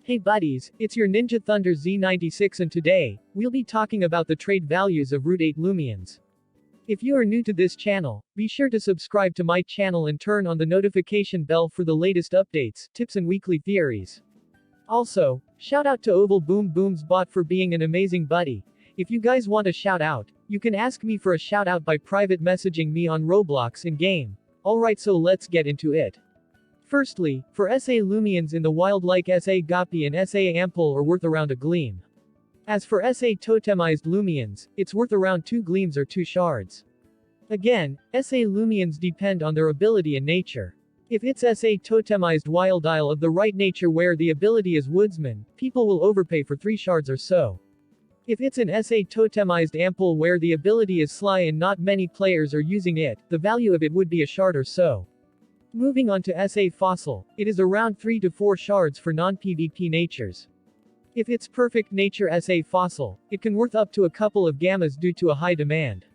Hey buddies, it's your Ninja Thunder Z96 and today, we'll be talking about the trade values of Root 8 Loomians. If you are new to this channel, be sure to subscribe to my channel and turn on the notification bell for the latest updates, tips and weekly theories. Also, shout out to Oval Boom Boom's bot for being an amazing buddy. If you guys want a shout out, you can ask me for a shout out by private messaging me on Roblox in-game. Alright, so let's get into it. Firstly, for SA Loomians in the wild like SA Guppy and SA Ample are worth around a gleam. As for SA Totemized Loomians, it's worth around 2 gleams or 2 shards. Again, SA Loomians depend on their ability and nature. If it's SA Totemized Wild Isle of the right nature where the ability is Woodsman, people will overpay for 3 shards or so. If it's an SA Totemized Ample where the ability is Sly and not many players are using it, the value of it would be a shard or so. Moving on to SA Fossil, it is around 3 to 4 shards for non-PvP natures. If it's Perfect Nature SA Fossil, it can worth up to a couple of gammas due to a high demand.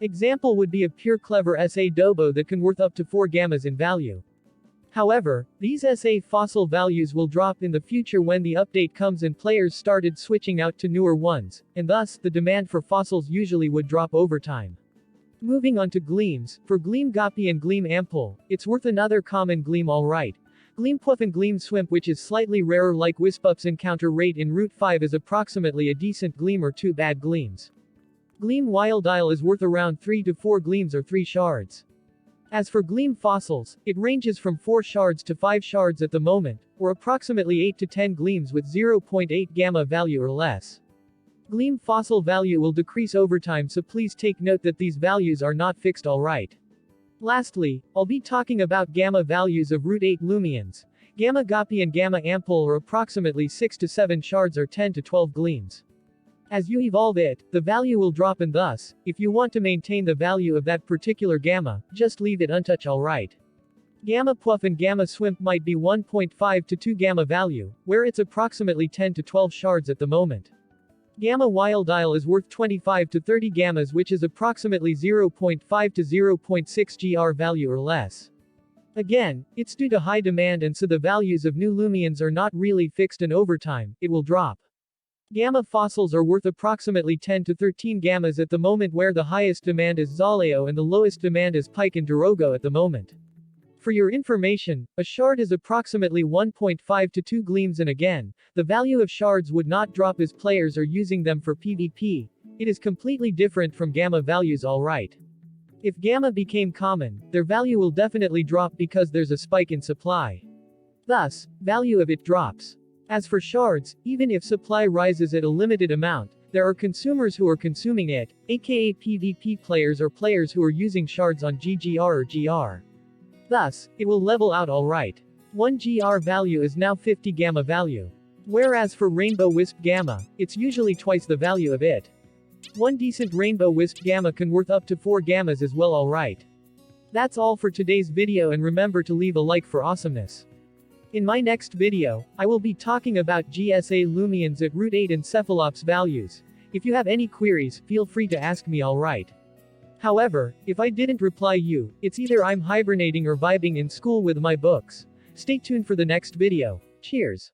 Example would be a Pure Clever SA Dobo that can worth up to 4 gammas in value. However, these SA Fossil values will drop in the future when the update comes and players started switching out to newer ones, and thus, the demand for fossils usually would drop over time. Moving on to gleams, for Gleam Guppy and Gleam Ample, it's worth another common gleam alright. Gleam Puff and Gleam Swimp which is slightly rarer like Wispup's encounter rate in Route 5 is approximately a decent gleam or 2 bad gleams. Gleam Wild Isle is worth around 3 to 4 gleams or 3 shards. As for Gleam Fossils, it ranges from 4 shards to 5 shards at the moment, or approximately 8 to 10 gleams with 0.8 gamma value or less. Gleam Fossil value will decrease over time, so please take note that these values are not fixed alright. Lastly, I'll be talking about gamma values of Root 8 Loomians. Gamma Guppy and Gamma Ample are approximately 6 to 7 shards or 10 to 12 gleams. As you evolve it, the value will drop and thus, if you want to maintain the value of that particular gamma, just leave it untouched alright. Gamma Puff and Gamma Swimp might be 1.5 to 2 gamma value, where it's approximately 10 to 12 shards at the moment. Gamma Wild Isle is worth 25 to 30 gammas which is approximately 0.5 to 0.6 gr value or less. Again, it's due to high demand and so the values of new Loomians are not really fixed and over time, it will drop. Gamma Fossils are worth approximately 10 to 13 gammas at the moment where the highest demand is Zaleo and the lowest demand is Pike and Dorogo at the moment. For your information, a shard is approximately 1.5 to 2 gleams and again, the value of shards would not drop as players are using them for PvP. It is completely different from gamma values alright. If gamma became common, their value will definitely drop because there's a spike in supply. Thus, value of it drops. As for shards, even if supply rises at a limited amount, there are consumers who are consuming it, aka PvP players or players who are using shards on GGR or GR. Thus, it will level out alright. 1 GR value is now 50 gamma value. Whereas for Rainbow Wisp Gamma, it's usually twice the value of it. One decent Rainbow Wisp Gamma can worth up to 4 gammas as well alright. That's all for today's video and remember to leave a like for awesomeness. In my next video, I will be talking about GSA Loomians at Root 8 and Cephalops values. If you have any queries, feel free to ask me alright. However, if I didn't reply you, it's either I'm hibernating or vibing in school with my books. Stay tuned for the next video. Cheers.